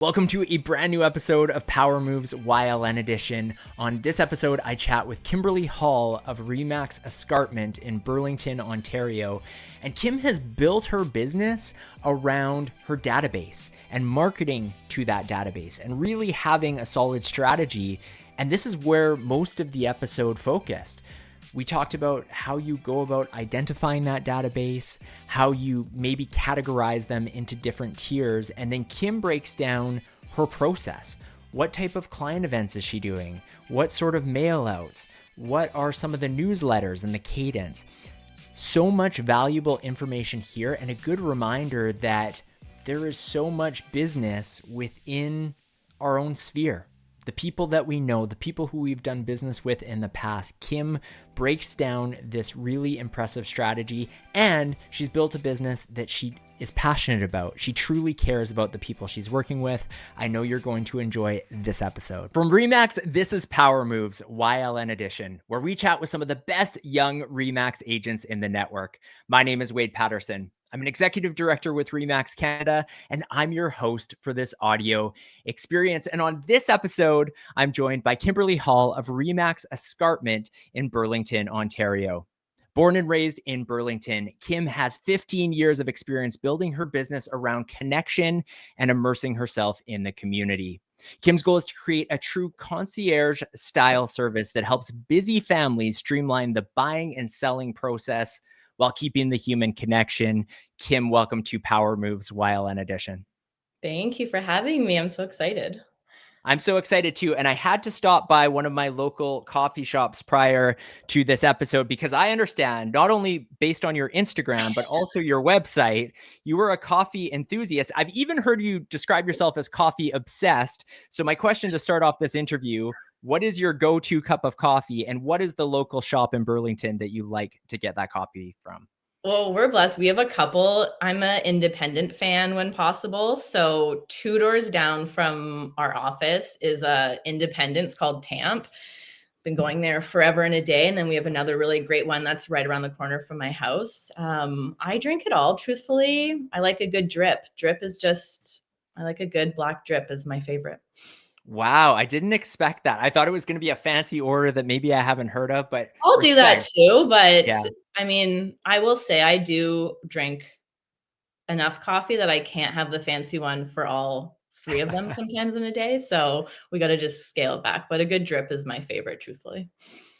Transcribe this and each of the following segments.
Welcome to a brand new episode of Power Moves YLN Edition. On this episode, I chat with Kimberly Hall of REMAX Escarpment in Burlington, Ontario. And Kim has built her business around her database and marketing to that database and really having a solid strategy. And this is where most of the episode focused. We talked about how you go about identifying that database, how you maybe categorize them into different tiers, and then Kim breaks down her process. What type of client events is she doing? What sort of mail outs? What are some of the newsletters and the cadence? So much valuable information here, and a good reminder that there is so much business within our own sphere. The people that we know, the people who we've done business with in the past. Kim breaks down this really impressive strategy, and she's built a business that she is passionate about. She truly cares about the people she's working with. I know you're going to enjoy this episode. From REMAX, this is Power Moves YLN Edition, where we chat with some of the best young REMAX agents in the network. My name is Wade Paterson. I'm an executive director with REMAX Canada, and I'm your host for this audio experience. And on this episode, I'm joined by Kimberly Hall of REMAX Escarpment in Burlington, Ontario. Born and raised in Burlington, Kim has 15 years of experience building her business around connection and immersing herself in the community. Kim's goal is to create a true concierge-style service that helps busy families streamline the buying and selling process while keeping the human connection. Kim, welcome to Power Moves YLN Edition. Thank you for having me. I'm so excited. I'm so excited too. And I had to stop by one of my local coffee shops prior to this episode because I understand, not only based on your Instagram, but also your website, you were a coffee enthusiast. I've even heard you describe yourself as coffee obsessed. So my question to start off this interview, what is your go-to cup of coffee, and what is the local shop in Burlington that you like to get that coffee from? Well, we're blessed. We have a couple. I'm an independent fan when possible. So 2 doors down from our office is a independence called Tamp. Been going there forever and a day. And then we have another really great one that's right around the corner from my house. I drink it all, truthfully. I like a good drip. I like a good black drip is my favorite. Wow, I didn't expect that. I thought it was going to be a fancy order that maybe I haven't heard of, but I'll do that respect. too. But Yeah. I mean, I will say I do drink enough coffee that I can't have the fancy one for all 3 of them sometimes in a day, so we gotta just scale it back, but a good drip is my favorite, truthfully.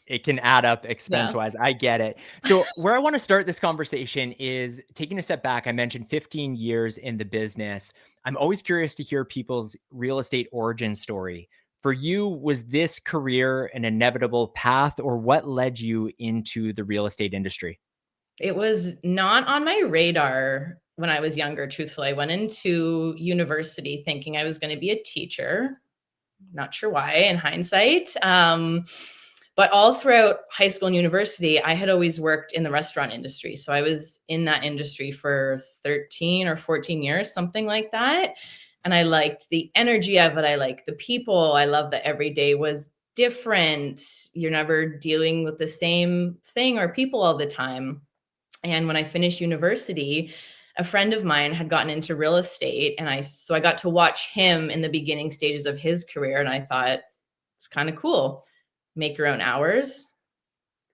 It can add up Yeah. expense-wise. I get it. So where I want to start this conversation is taking a step back. I mentioned 15 years in the business. I'm always curious to hear people's real estate origin story. For you, was this career an inevitable path, or what led you into the real estate industry? It was not on my radar when I was younger, truthfully. I went into university thinking I was gonna be a teacher. Not sure why in hindsight. But all throughout high school and university, I had always worked in the restaurant industry. So I was in that industry for 13 or 14 years, something like that. And I liked the energy of it. I liked the people. I love that every day was different. You're never dealing with the same thing or people all the time. And when I finished university, a friend of mine had gotten into real estate, and I got to watch him in the beginning stages of his career, and I thought it's kind of cool. Make your own hours,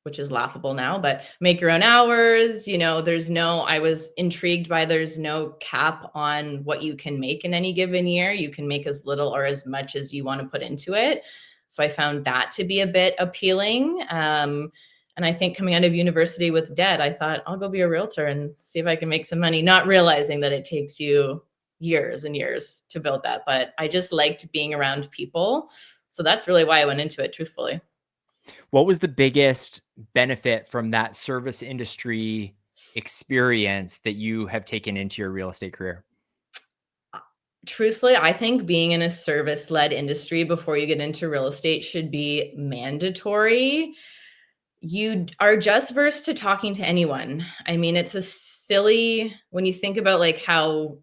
which is laughable now, but make your own hours. I was intrigued by there's no cap on what you can make in any given year. You can make as little or as much as you want to put into it. So I found that to be a bit appealing. And I think coming out of university with debt, I thought I'll go be a realtor and see if I can make some money, not realizing that it takes you years and years to build that. But I just liked being around people. So that's really why I went into it, truthfully. What was the biggest benefit from that service industry experience that you have taken into your real estate career? Truthfully, I think being in a service-led industry before you get into real estate should be mandatory. You are just versed to talking to anyone. I mean, it's a silly when you think about like how,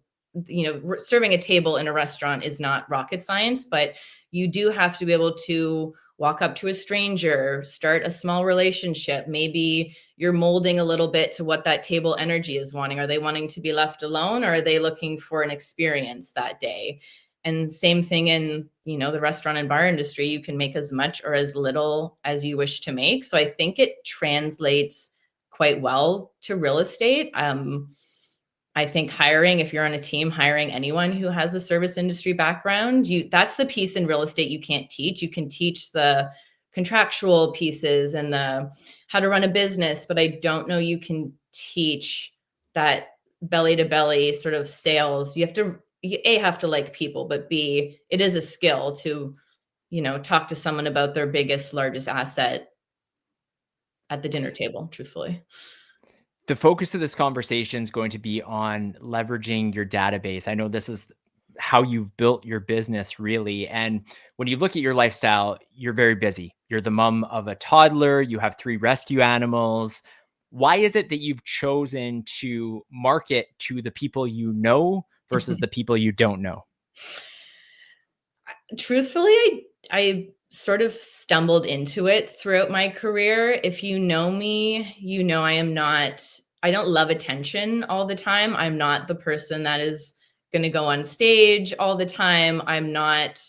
serving a table in a restaurant is not rocket science, but you do have to be able to walk up to a stranger, start a small relationship. Maybe you're molding a little bit to what that table energy is wanting. Are they wanting to be left alone, or are they looking for an experience that day? And same thing in, the restaurant and bar industry, you can make as much or as little as you wish to make. So I think it translates quite well to real estate. I think if you're on a team, hiring anyone who has a service industry background, that's the piece in real estate you can't teach. You can teach the contractual pieces and the how to run a business, but I don't know you can teach that belly to belly sort of sales. You have to like people, but B, it is a skill to, talk to someone about their biggest, largest asset at the dinner table, truthfully. The focus of this conversation is going to be on leveraging your database. I know this is how you've built your business, really. And when you look at your lifestyle, you're very busy. You're the mom of a toddler, you have 3 rescue animals. Why is it that you've chosen to market to the people you know versus the people you don't know? Truthfully, I sort of stumbled into it throughout my career. If you know me, I don't love attention all the time. I'm not the person that is going to go on stage all the time. I'm not,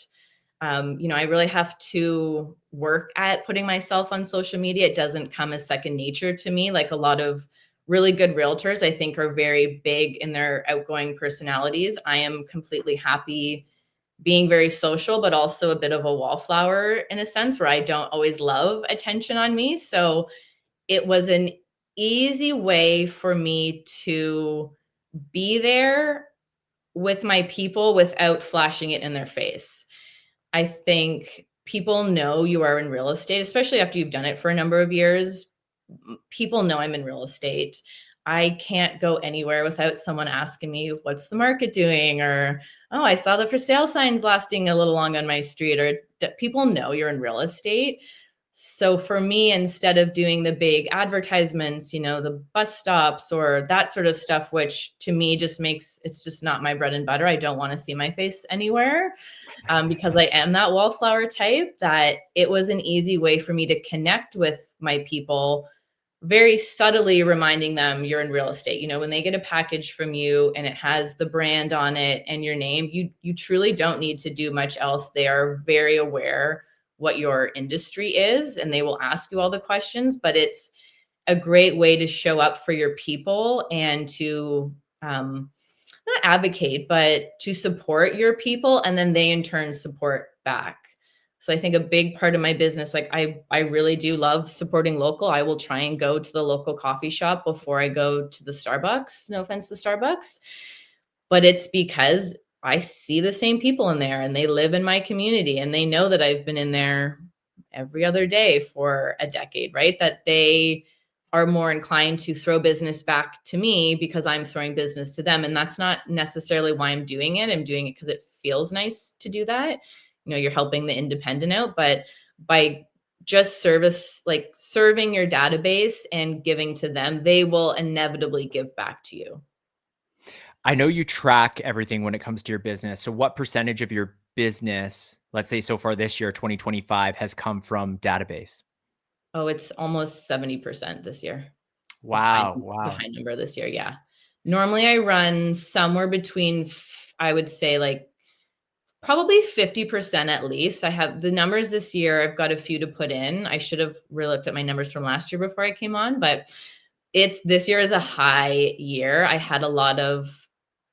I really have to work at putting myself on social media. It doesn't come as second nature to me. Like a lot of really good realtors, I think, are very big in their outgoing personalities. I am completely happy being very social, but also a bit of a wallflower in a sense where I don't always love attention on me. So it was an easy way for me to be there with my people without flashing it in their face. I think people know you are in real estate, especially after you've done it for a number of years. People know I'm in real estate. I can't go anywhere without someone asking me, what's the market doing? Or, oh, I saw the for sale signs lasting a little long on my street. Or people know you're in real estate. So for me, instead of doing the big advertisements, the bus stops or that sort of stuff, which to me it's just not my bread and butter. I don't want to see my face anywhere because I am that wallflower type, that it was an easy way for me to connect with my people, very subtly reminding them you're in real estate. When they get a package from you and it has the brand on it and your name, you truly don't need to do much else. They are very aware what your industry is, and they will ask you all the questions, but it's a great way to show up for your people and to not advocate, but to support your people. And then they in turn support back. So I think a big part of my business, like I really do love supporting local. I will try and go to the local coffee shop before I go to the Starbucks. No offense to Starbucks, but it's because I see the same people in there and they live in my community and they know that I've been in there every other day for a decade, right? That they are more inclined to throw business back to me because I'm throwing business to them. And that's not necessarily why I'm doing it. I'm doing it because it feels nice to do that. You're helping the independent out, but by just serving your database and giving to them, they will inevitably give back to you. I know you track everything when it comes to your business. So what percentage of your business, let's say so far this year, 2025, has come from database? Oh, it's almost 70% this year. Wow. It's a Wow. high number this year. Yeah. Normally I run somewhere between, I would say like probably 50% at least. I have the numbers this year. I've got a few to put in. I should have re-looked at my numbers from last year before I came on, but this year is a high year. I had a lot of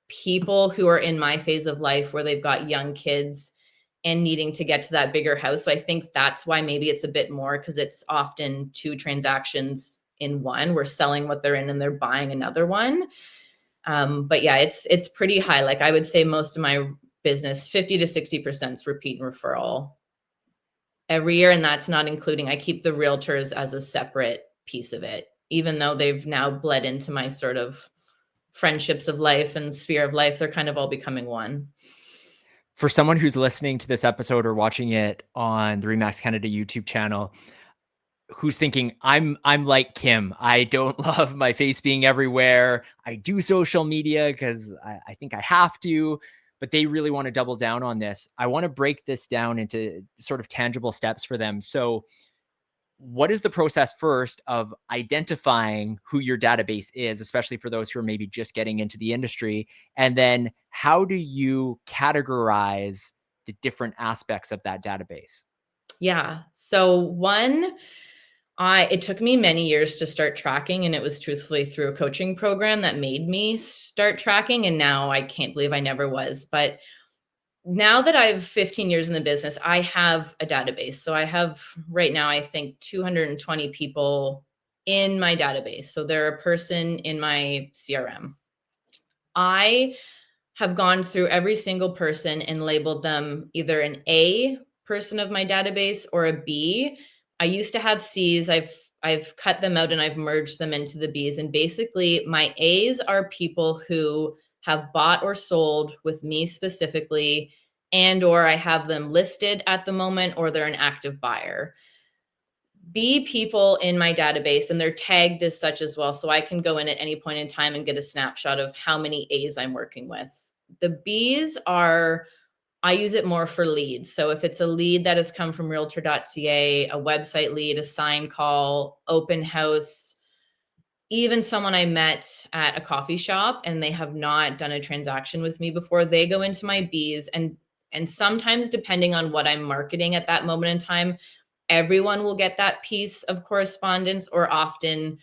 people who are in my phase of life where they've got young kids and needing to get to that bigger house. So I think that's why maybe it's a bit more, because it's often 2 transactions in one. We're selling what they're in and they're buying another one. But yeah, it's pretty high. Like I would say most of my business, 50 to 60% is repeat and referral every year. And that's not including, I keep the realtors as a separate piece of it, even though they've now bled into my sort of friendships of life and sphere of life. They're kind of all becoming one. For someone who's listening to this episode or watching it on the REMAX Canada YouTube channel, who's thinking, I'm like Kim. I don't love my face being everywhere. I do social media because I think I have to, but they really want to double down on this. I want to break this down into sort of tangible steps for them. So what is the process first of identifying who your database is, especially for those who are maybe just getting into the industry? And then how do you categorize the different aspects of that database? Yeah. So it took me many years to start tracking, and it was truthfully through a coaching program that made me start tracking. And now I can't believe I never was. But now that I've 15 years in the business, I have a database. So I have right now, I think 220 people in my database. So they're a person in my CRM. I have gone through every single person and labeled them either an A person of my database or a B. I used to have C's. I've cut them out and I've merged them into the B's. And basically, my A's are people who have bought or sold with me specifically, and or I have them listed at the moment, or they're an active buyer. B people in my database, and they're tagged as such as well. So I can go in at any point in time and get a snapshot of how many A's I'm working with. The B's are, I use it more for leads. So if it's a lead that has come from realtor.ca, a website lead, a sign call, open house, even someone I met at a coffee shop and they have not done a transaction with me before, they go into my B's. And sometimes, depending on what I'm marketing at that moment in time, everyone will get that piece of correspondence, or often,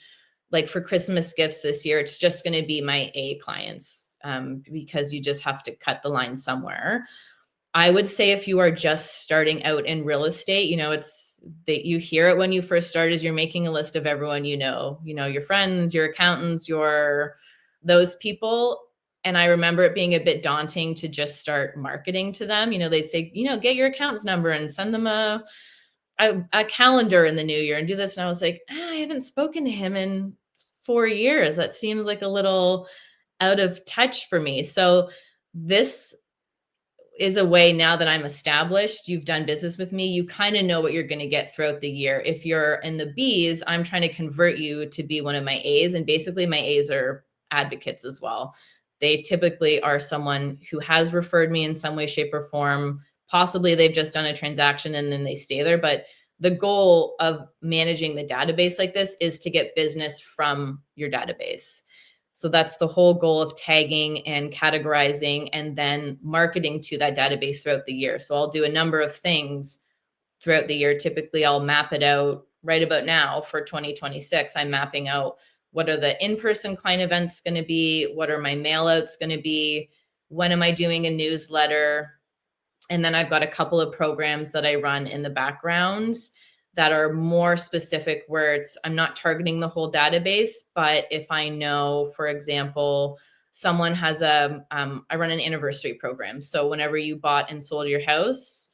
like for Christmas gifts this year, it's just going to be my A clients, because you just have to cut the line somewhere. I would say if you are just starting out in real estate, it's that you hear it when you first start, is you're making a list of everyone, your friends, your accountants, those people. And I remember it being a bit daunting to just start marketing to them. They say, get your accountant's number and send them a calendar in the new year and do this. And I was like, I haven't spoken to him in 4 years. That seems like a little out of touch for me. So this is a way, now that I'm established, you've done business with me, you kind of know what you're going to get throughout the year. If you're in the B's, I'm trying to convert you to be one of my A's. And basically my A's are advocates as well. They typically are someone who has referred me in some way, shape, or form. Possibly they've just done a transaction and then they stay there. But the goal of managing the database like this is to get business from your database. So that's the whole goal of tagging and categorizing and then marketing to that database throughout the year. So I'll do a number of things throughout the year. Typically, I'll map it out right about now for 2026. I'm mapping out what are the in-person client events going to be? What are my mailouts going to be? When am I doing a newsletter? And then I've got a couple of programs that I run in the background that are more specific, where I'm not targeting the whole database, but if I know, for example, someone has I run an anniversary program. So whenever you bought and sold your house,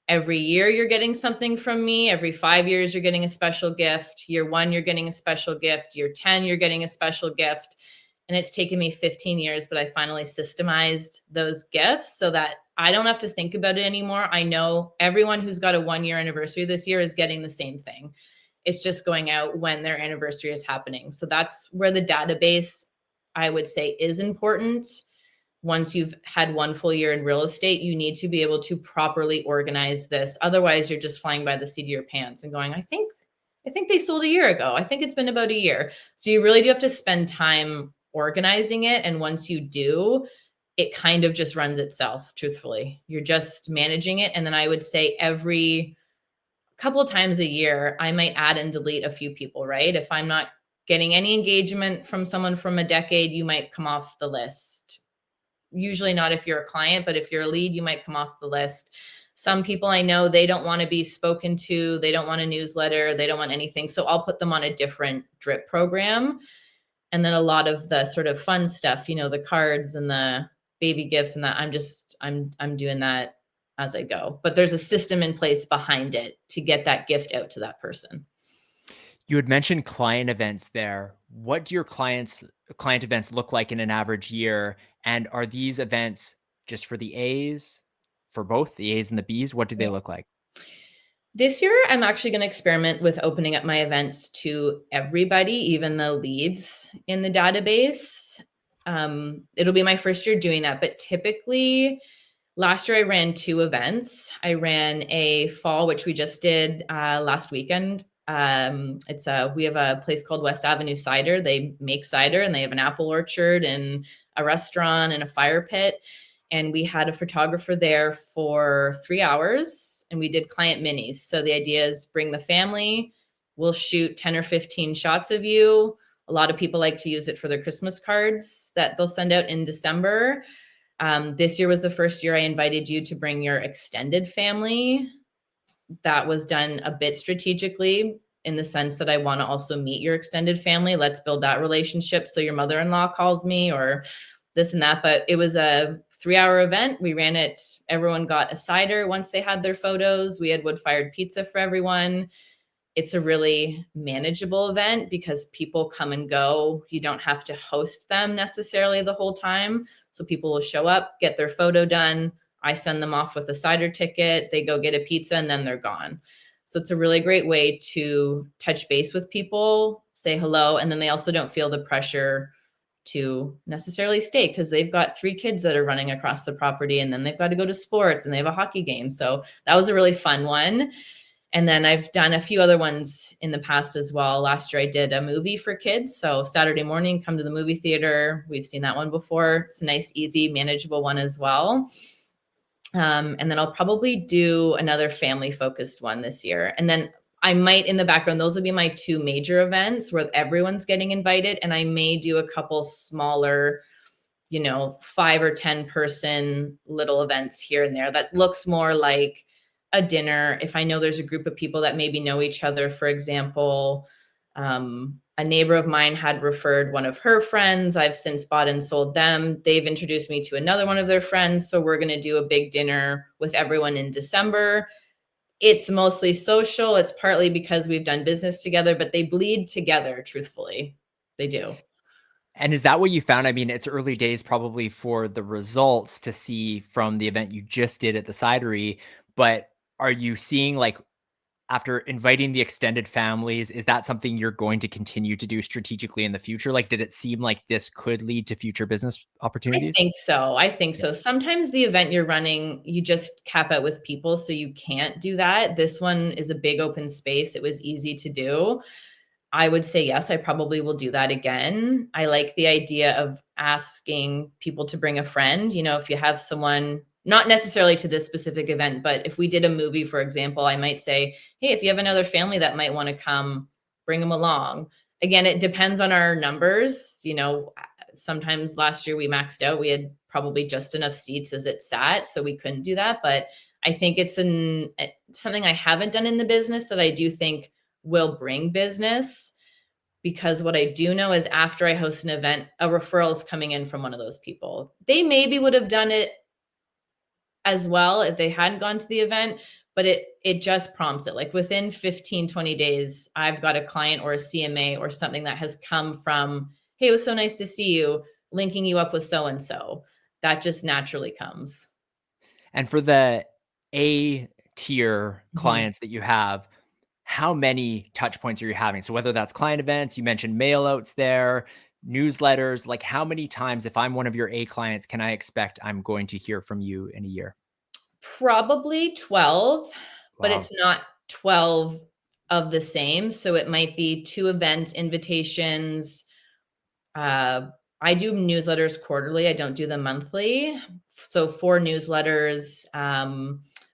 every year you're getting something from me. Every 5 years, you're getting a special gift. Year 1, you're getting a special gift. Year 10, you're getting a special gift. And it's taken me 15 years, but I finally systemized those gifts so that I don't have to think about it anymore. I know everyone who's got a 1-year anniversary this year is getting the same thing. It's just going out when their anniversary is happening. So that's where the database, I would say, is important. Once you've had one full year in real estate, you need to be able to properly organize this. Otherwise, you're just flying by the seat of your pants and going, I think they sold a year ago. I think it's been about a year. So you really do have to spend time organizing it. And once you do, it kind of just runs itself, truthfully. You're just managing it. And then I would say every couple of times a year, I might add and delete a few people, right? If I'm not getting any engagement from someone from a decade, you might come off the list. Usually not if you're a client, but if you're a lead, you might come off the list. Some people I know, they don't want to be spoken to. They don't want a newsletter. They don't want anything. So I'll put them on a different drip program. And then a lot of the sort of fun stuff, the cards and the baby gifts and that, I'm doing that as I go. But there's a system in place behind it to get that gift out to that person. You had mentioned client events there. What do your client events look like in an average year? And are these events just for the A's, for both the A's and the B's? What do they look like? This year, I'm actually going to experiment with opening up my events to everybody, even the leads in the database. It'll be my first year doing that. But typically, last year I ran 2 events. I ran a fall, which we just did last weekend, We have a place called West Avenue Cider. They make cider and they have an apple orchard and a restaurant and a fire pit. And we had a photographer there for 3 hours and we did client minis. So the idea is bring the family, we'll shoot 10 or 15 shots of you. A lot of people like to use it for their Christmas cards that they'll send out in December. This year was the first year I invited you to bring your extended family. That was done a bit strategically in the sense that I want to also meet your extended family. Let's build that relationship. So your mother-in-law calls me or this and that, but it was a 3-hour event. We ran it. Everyone got a cider once they had their photos. We had wood-fired pizza for everyone. It's a really manageable event because people come and go. You don't have to host them necessarily the whole time. So people will show up, get their photo done. I send them off with a cider ticket. They go get a pizza and then they're gone. So it's a really great way to touch base with people, say hello. And then they also don't feel the pressure to necessarily stay because they've got 3 kids that are running across the property and then they've got to go to sports and they have a hockey game. So that was a really fun one. And then I've done a few other ones in the past as well. Last year I did a movie for kids. So Saturday morning, come to the movie theater. We've seen that one before. It's a nice, easy, manageable one as well. And then I'll probably do another family focused one this year. And then I might in the background, those will be my 2 major events where everyone's getting invited. And I may do a couple smaller, 5 or 10 person little events here and there that looks more like a dinner. If I know there's a group of people that maybe know each other, for example, a neighbor of mine had referred one of her friends. I've since bought and sold them. They've introduced me to another one of their friends. So we're going to do a big dinner with everyone in December. It's mostly social. It's partly because we've done business together, but they bleed together, truthfully. They do. And is that what you found? I mean, it's early days probably for the results to see from the event you just did at the cidery, but are you seeing like after inviting the extended families, is that something you're going to continue to do strategically in the future? Like, did it seem like this could lead to future business opportunities? I think so. Sometimes the event you're running, you just cap out with people, so you can't do that. This one is a big open space. It was easy to do. I would say yes, I probably will do that again. I like the idea of asking people to bring a friend. If you have someone, not necessarily to this specific event, but if we did a movie, for example, I might say, hey, if you have another family that might want to come, bring them along. Again, it depends on our numbers. Sometimes last year we maxed out. We had probably just enough seats as it sat, so we couldn't do that. But I think it's something I haven't done in the business that I do think will bring business, because what I do know is after I host an event, a referral is coming in from one of those people. They maybe would have done it as well if they hadn't gone to the event, but it just prompts it. Like within 15, 20 days, I've got a client or a CMA or something that has come from, hey, it was so nice to see you, linking you up with so-and-so. That just naturally comes. And for the A tier clients that you have, how many touch points are you having? So whether that's client events, you mentioned mail outs there, newsletters, like how many times, if I'm one of your A clients, can I expect I'm going to hear from you in a year? Probably 12, but Wow. it's not 12 of the same. So it might be 2 event invitations. I do newsletters quarterly. I don't do them monthly. So 4 newsletters.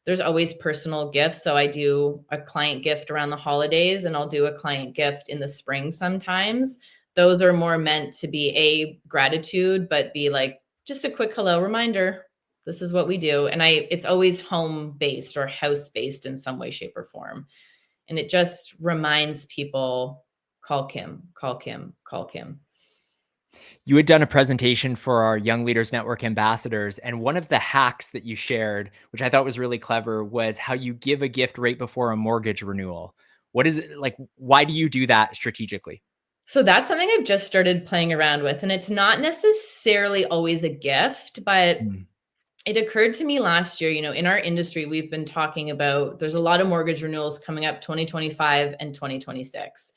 There's always personal gifts. So I do a client gift around the holidays and I'll do a client gift in the spring sometimes. Those are more meant to be a gratitude, but be like just a quick hello reminder. This is what we do. And it's always home based or house based in some way, shape, or form. And it just reminds people, call Kim, call Kim, call Kim. You had done a presentation for our Young Leaders Network ambassadors, and one of the hacks that you shared, which I thought was really clever, was how you give a gift right before a mortgage renewal. What is it like? Why do you do that strategically? So that's something I've just started playing around with, and it's not necessarily always a gift, but Mm. it occurred to me last year, in our industry, we've been talking about, there's a lot of mortgage renewals coming up 2025 and 2026.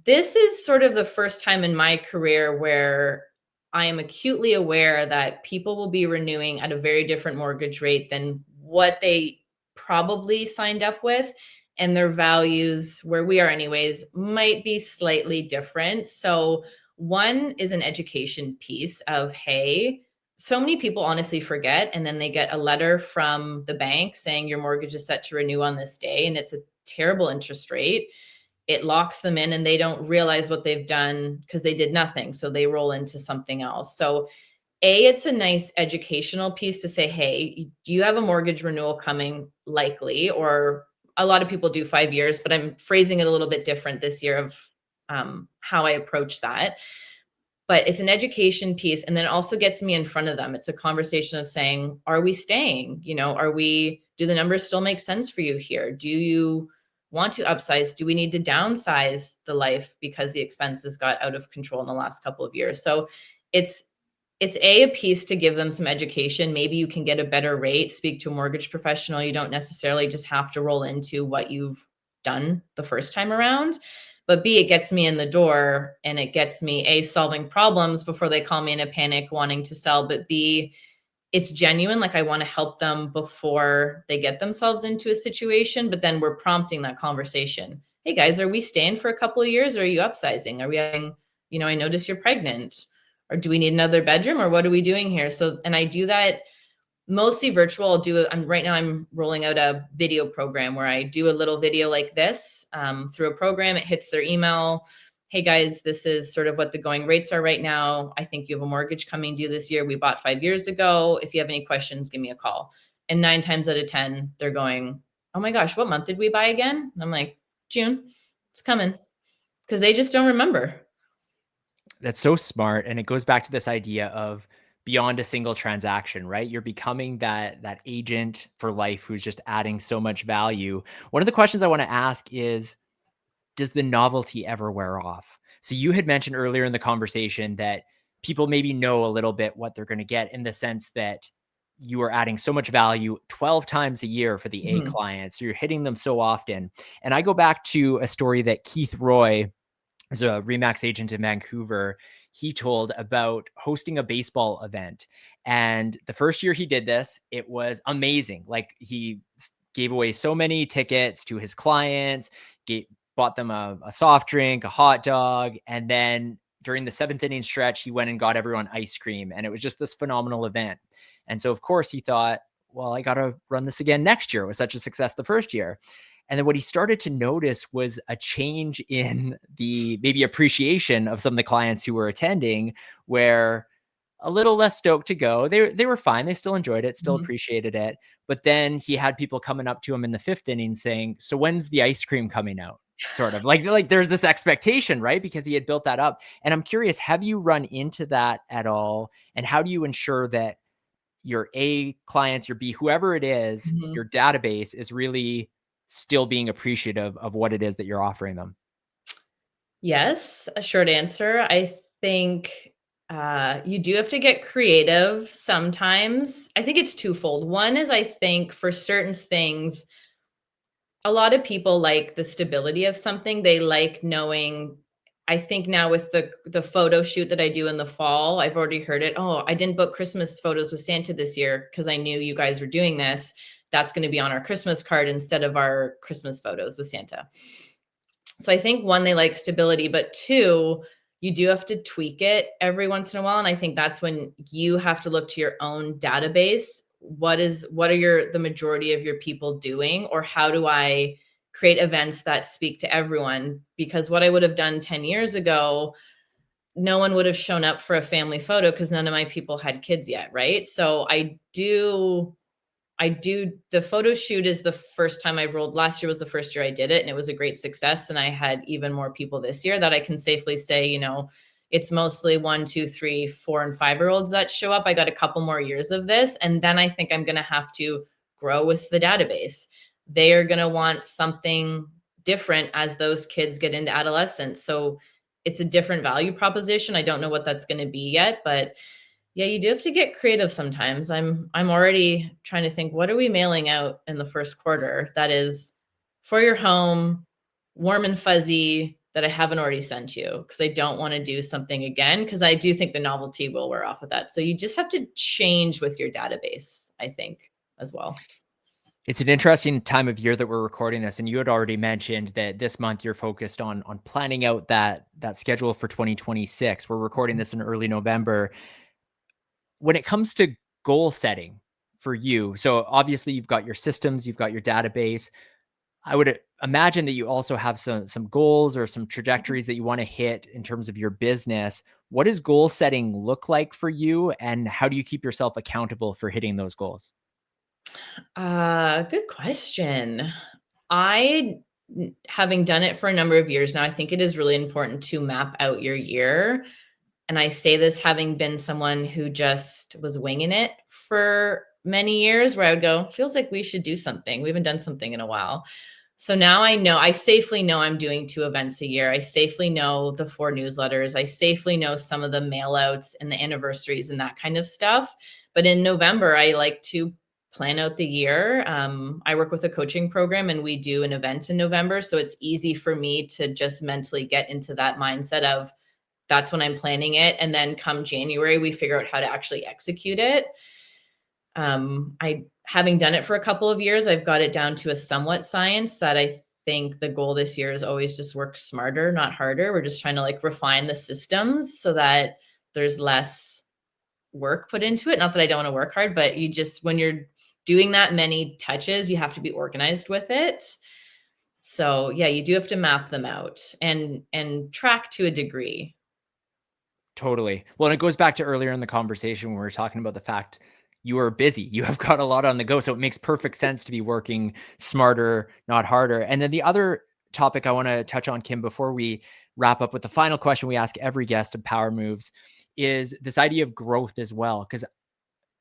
This is sort of the first time in my career where I am acutely aware that people will be renewing at a very different mortgage rate than what they probably signed up with. and their values, where we are anyways, might be slightly different. So one is an education piece of, hey, so many people honestly forget, and then they get a letter from the bank saying your mortgage is set to renew on this day, and it's a terrible interest rate. It locks them in and they don't realize what they've done because they did nothing. So they roll into something else. So it's a nice educational piece to say, hey, do you have a mortgage renewal coming likely? Or a lot of people do 5 years, but I'm phrasing it a little bit different this year of how I approach that. But it's an education piece. And then it also gets me in front of them. It's a conversation of saying, are we staying? Do the numbers still make sense for you here? Do you want to upsize? Do we need to downsize the life because the expenses got out of control in the last couple of years? So it's a piece to give them some education. Maybe you can get a better rate, speak to a mortgage professional. You don't necessarily just have to roll into what you've done the first time around. But B, it gets me in the door, and it gets me solving problems before they call me in a panic wanting to sell. But B, it's genuine. Like, I want to help them before they get themselves into a situation. But then we're prompting that conversation. Hey guys, are we staying for a couple of years, or are you upsizing? Are we having, I notice you're pregnant, or do we need another bedroom, or what are we doing here? So, and I do that mostly virtual. Right now I'm rolling out a video program where I do a little video like this through a program. It hits their email. Hey guys, this is sort of what the going rates are right now. I think you have a mortgage coming due this year. We bought 5 years ago. If you have any questions, give me a call. And 9 times out of 10, they're going, oh my gosh, what month did we buy again? And I'm like, June, it's coming. Because they just don't remember. That's so smart. And it goes back to this idea of beyond a single transaction, right? You're becoming that agent for life who's just adding so much value. One of the questions I want to ask is, does the novelty ever wear off? So you had mentioned earlier in the conversation that people maybe know a little bit what they're going to get, in the sense that you are adding so much value 12 times a year for the A clients. So you're hitting them so often. And I go back to a story that Keith Roy, as a REMAX agent in Vancouver, he told about hosting a baseball event. And the first year he did this, it was amazing. Like, he gave away so many tickets to his clients, bought them a soft drink, a hot dog. And then during the 7th inning stretch, he went and got everyone ice cream. And it was just this phenomenal event. And so, of course, he thought, well, I got to run this again next year. It was such a success the first year. And then what he started to notice was a change in the maybe appreciation of some of the clients who were attending, where a little less stoked to go. They were fine. They still enjoyed it, still appreciated it. But then he had people coming up to him in the 5th inning saying, so when's the ice cream coming out? Sort of like there's this expectation, right? Because he had built that up. And I'm curious, have you run into that at all? And how do you ensure that your A clients, your B, whoever it is, your database is really still being appreciative of what it is that you're offering them? Yes, a short answer. I think you do have to get creative sometimes. I think it's twofold. One is, I think for certain things, a lot of people like the stability of something. They like knowing. I think now with the photo shoot that I do in the fall, I've already heard it. Oh, I didn't book Christmas photos with Santa this year because I knew you guys were doing this. That's going to be on our Christmas card instead of our Christmas photos with Santa. So I think, one, they like stability, but two, you do have to tweak it every once in a while. And I think that's when you have to look to your own database. What are the majority of your people doing? Or how do I create events that speak to everyone? Because what I would have done 10 years ago, no one would have shown up for a family photo because none of my people had kids yet. Right. So the photo shoot is the first time I've rolled. Last year was the first year I did it, and it was a great success. And I had even more people this year that I can safely say, it's mostly 1, 2, 3, 4, and 5-year-olds that show up. I got a couple more years of this. And then I think I'm going to have to grow with the database. They are going to want something different as those kids get into adolescence. So it's a different value proposition. I don't know what that's going to be yet, but yeah, you do have to get creative sometimes. I'm already trying to think, what are we mailing out in the first quarter that is for your home, warm and fuzzy, that I haven't already sent you, because I don't want to do something again, because I do think the novelty will wear off of that. So you just have to change with your database, I think, as well. It's an interesting time of year that we're recording this, and you had already mentioned that this month you're focused on planning out that schedule for 2026. We're recording this in early November. When it comes to goal setting for you, so obviously you've got your systems, you've got your database. I would imagine that you also have some goals or some trajectories that you want to hit in terms of your business. What does goal setting look like for you, and how do you keep yourself accountable for hitting those goals? Good question. I, having done it for a number of years now, I think it is really important to map out your year. And I say this having been someone who just was winging it for many years, where I would go, feels like we should do something. We haven't done something in a while. So now I know, I safely know I'm doing 2 events a year. I safely know the 4 newsletters. I safely know some of the mail outs and the anniversaries and that kind of stuff. But in November, I like to plan out the year. I work with a coaching program and we do an event in November. So it's easy for me to just mentally get into that mindset of that's when I'm planning it. And then come January, we figure out how to actually execute it. I, having done it for a couple of years, I've got it down to a somewhat science that I think the goal this year is always just work smarter, not harder. We're just trying to like refine the systems so that there's less work put into it. Not that I don't want to work hard, but you just, when you're doing that many touches, you have to be organized with it. So yeah, you do have to map them out and track to a degree. Totally. Well, and it goes back to earlier in the conversation when we were talking about the fact you are busy. You have got a lot on the go. So it makes perfect sense to be working smarter, not harder. And then the other topic I want to touch on, Kim, before we wrap up with the final question we ask every guest of Power Moves, is this idea of growth as well. Because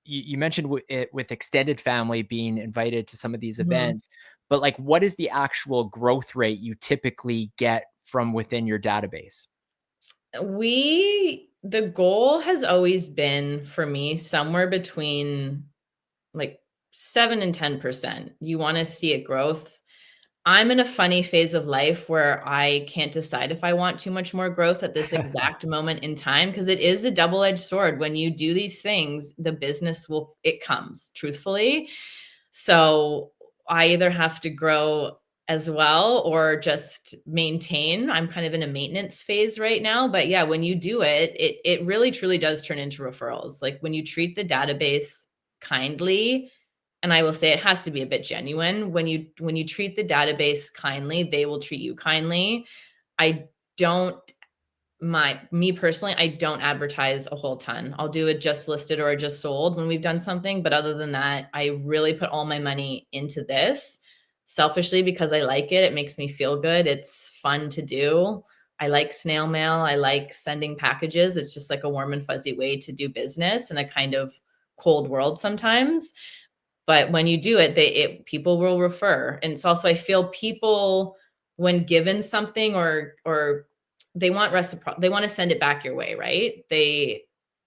you mentioned it with extended family being invited to some of these Mhm. events, but like, what is the actual growth rate you typically get from within your database? The goal has always been for me somewhere between like 7 and 10%. You want to see it growth. I'm in a funny phase of life where I can't decide if I want too much more growth at this exact moment in time, because it is a double-edged sword. When you do these things, the business will, it comes, truthfully. So I either have to grow as well or just maintain. I'm kind of in a maintenance phase right now, but yeah, when you do it, it really truly does turn into referrals. Like when you treat the database kindly, and I will say it has to be a bit genuine. When you treat the database kindly, they will treat you kindly. I don't me personally, I don't advertise a whole ton. I'll do a just listed or a just sold when we've done something, but other than that, I really put all my money into this selfishly because I like it. It makes me feel good. It's fun to do. I like snail mail. I like sending packages. It's just like a warm and fuzzy way to do business in a kind of cold world sometimes. But when you do it, people will refer. And it's also, I feel people, when given something or they want reciprocity, they want to send it back your way, right?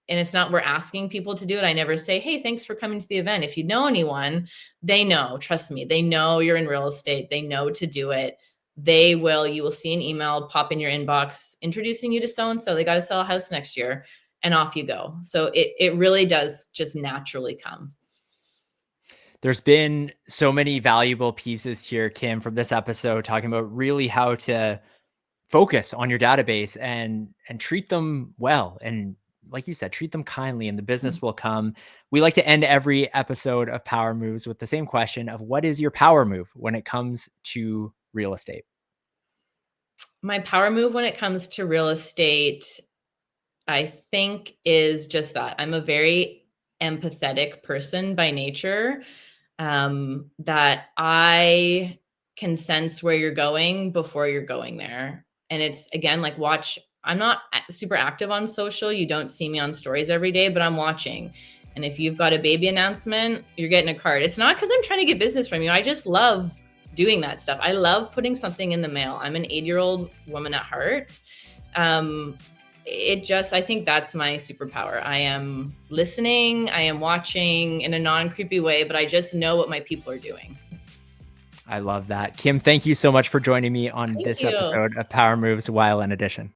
And it's not we're asking people to do it. I never say, hey, thanks for coming to the event. If you know anyone, they know, trust me, they know you're in real estate. They know to do it. You will see an email pop in your inbox introducing you to so-and-so. They got to sell a house next year, and off you go. So it really does just naturally come. There's been so many valuable pieces here, Kim, from this episode, talking about really how to focus on your database and treat them well. And like you said, treat them kindly and the business will come. We like to end every episode of Power Moves with the same question of what is your power move when it comes to real estate? My power move when it comes to real estate, I think, is just that. I'm a very empathetic person by nature, that I can sense where you're going before you're going there. And it's again, like I'm not super active on social. You don't see me on stories every day, but I'm watching. And if you've got a baby announcement, you're getting a card. It's not because I'm trying to get business from you. I just love doing that stuff. I love putting something in the mail. I'm an 8-year-old woman at heart. I think that's my superpower. I am listening, I am watching in a non-creepy way, but I just know what my people are doing. I love that. Kim, thank you so much for joining me on Thank this you. episode of Power Moves YLN Edition.